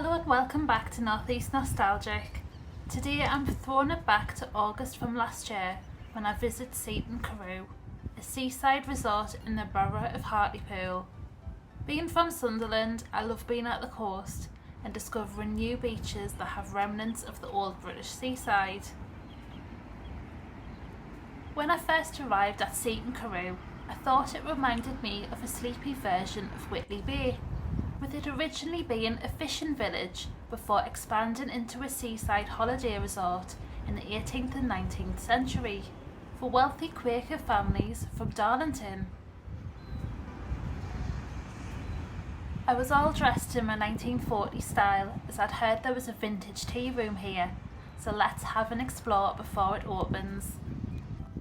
Hello and welcome back to Northeast Nostalgic. Today I'm throwing it back to August from last year when I visited Seaton Carew, a seaside resort in the Borough of Hartlepool. Being from Sunderland, I love being at the coast and discovering new beaches that have remnants of the old British seaside. When I first arrived at Seaton Carew, I thought it reminded me of a sleepy version of Whitley Bay, with it originally being a fishing village before expanding into a seaside holiday resort in the 18th and 19th century for wealthy quaker families from Darlington. I was all dressed in my 1940s style as I'd heard there was a vintage tea room here, so let's have an explore before it opens.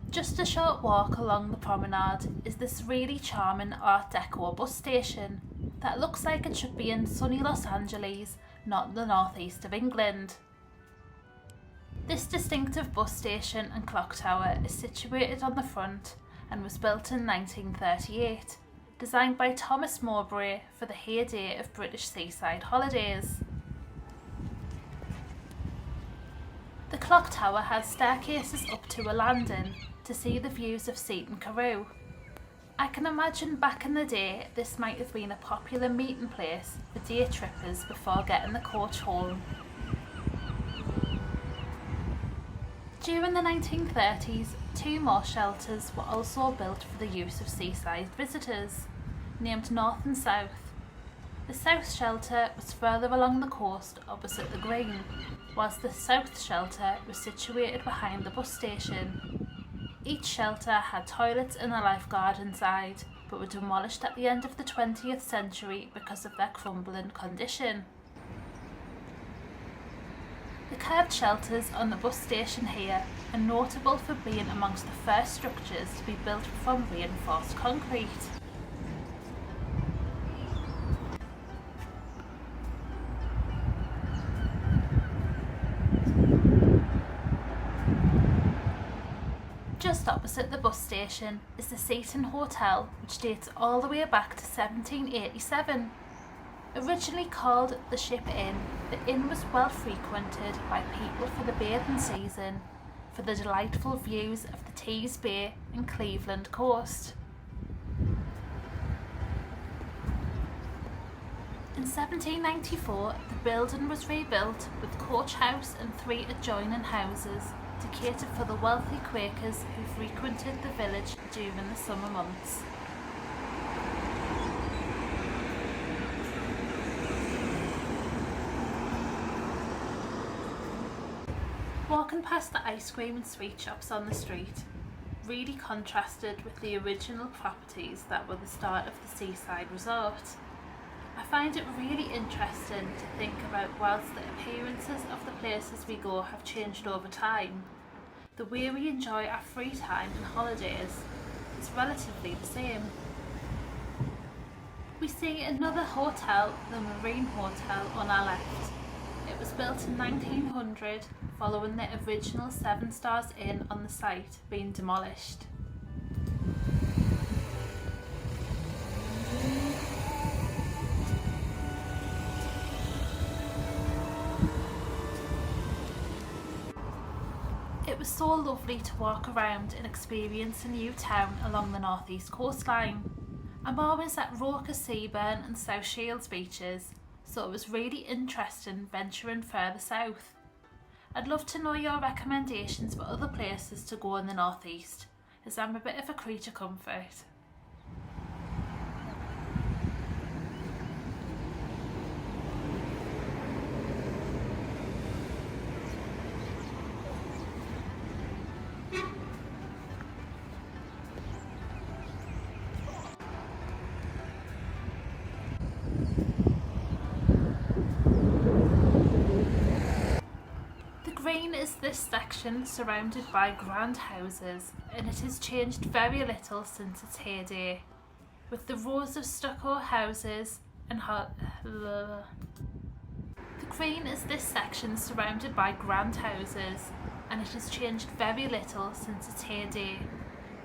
Just a short walk along the promenade is this really charming Art Deco bus station that looks like it should be in sunny Los Angeles, not the northeast of England. This distinctive bus station and clock tower is situated on the front and was built in 1938, designed by Thomas Mowbray for the heyday of British seaside holidays. The clock tower has staircases up to a landing to see the views of Seaton Carew. I can imagine back in the day this might have been a popular meeting place for day trippers before getting the coach home. During the 1930s, two more shelters were also built for the use of seaside visitors, named North and South. The South shelter was further along the coast opposite the Green, whilst the South shelter was situated behind the bus station. Each shelter had toilets and a lifeguard inside, but were demolished at the end of the 20th century because of their crumbling condition. The curved shelters on the bus station here are notable for being amongst the first structures to be built from reinforced concrete. Just opposite the bus station is the Seaton Hotel, which dates all the way back to 1787. Originally called the Ship Inn, the inn was well frequented by people for the bathing season, for the delightful views of the Tees Bay and Cleveland coast. In 1794, the building was rebuilt with coach house and 3 adjoining houses to cater for the wealthy Quakers who frequented the village during the summer months. Walking past the ice cream and sweet shops on the street really contrasted with the original properties that were the start of the seaside resort. I find it really interesting to think about whilst the appearances of the places we go have changed over time, the way we enjoy our free time and holidays is relatively the same. We see another hotel, the Marine Hotel, on our left. It was built in 1900 following the original 7 Stars Inn on the site being demolished. It was so lovely to walk around and experience a new town along the northeast coastline. I'm always at Roker, Seaburn and South Shields beaches, so it was really interesting venturing further south. I'd love to know your recommendations for other places to go in the northeast, as I'm a bit of a creature comfort. Green is this section surrounded by grand houses, and it has changed very little since its heyday, with the rows of stucco houses and The Green is this section surrounded by grand houses, and it has changed very little since its heyday,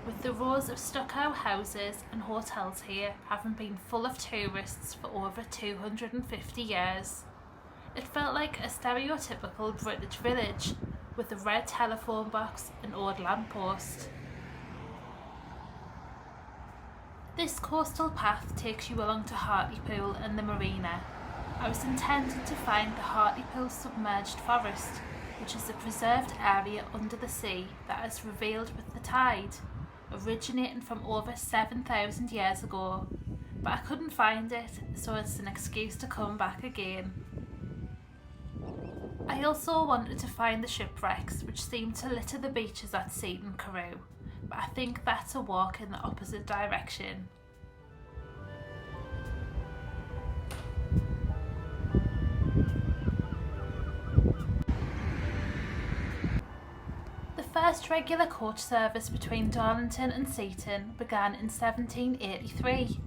with the rows of stucco houses and hotels here having been full of tourists for over 250 years. It felt like a stereotypical British village with a red telephone box and old lamppost. This coastal path takes you along to Hartlepool and the marina. I was intended to find the Hartlepool submerged forest, which is a preserved area under the sea that is revealed with the tide, originating from over 7,000 years ago, but I couldn't find it, so it's an excuse to come back again. I also wanted to find the shipwrecks which seem to litter the beaches at Seaton Carew, but I think that's a walk in the opposite direction. The first regular coach service between Darlington and Seaton began in 1783.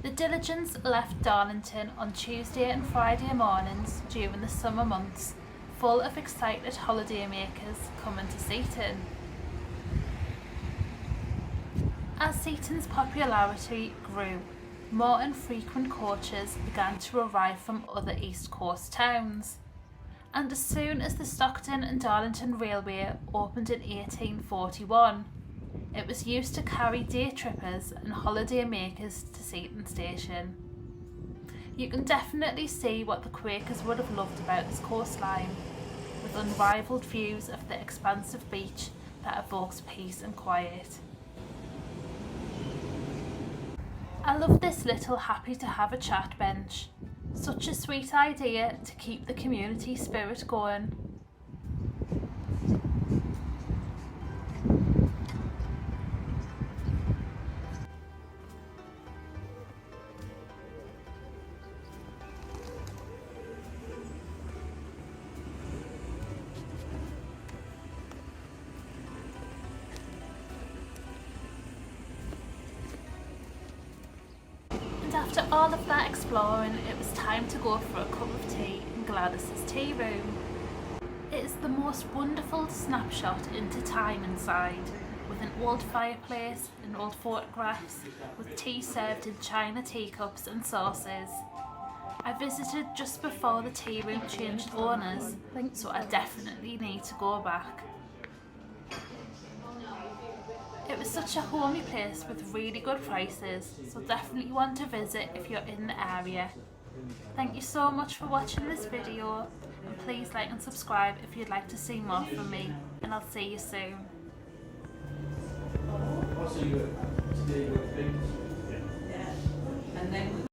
The diligence left Darlington on Tuesday and Friday mornings during the summer months, full of excited holidaymakers coming to Seaton. As Seaton's popularity grew, more infrequent coaches began to arrive from other East Coast towns, and as soon as the Stockton and Darlington Railway opened in 1841, it was used to carry day trippers and holiday makers to Seaton Station. You can definitely see what the Quakers would have loved about this coastline, with unrivalled views of the expansive beach that evokes peace and quiet. I love this little happy to have a chat bench. Such a sweet idea to keep the community spirit going. And after all of that exploring, it was time to go for a cup of tea in Gladys's tea room. It is the most wonderful snapshot into time inside, with an old fireplace and old photographs, with tea served in china teacups and saucers. I visited just before the tea room changed owners, so I definitely need to go back. It was such a homey place with really good prices, so definitely want to visit if you're in the area. Thank you so much for watching this video, and please like and subscribe if you'd like to see more from me, and I'll see you soon. Also, you today with things. Yeah. And then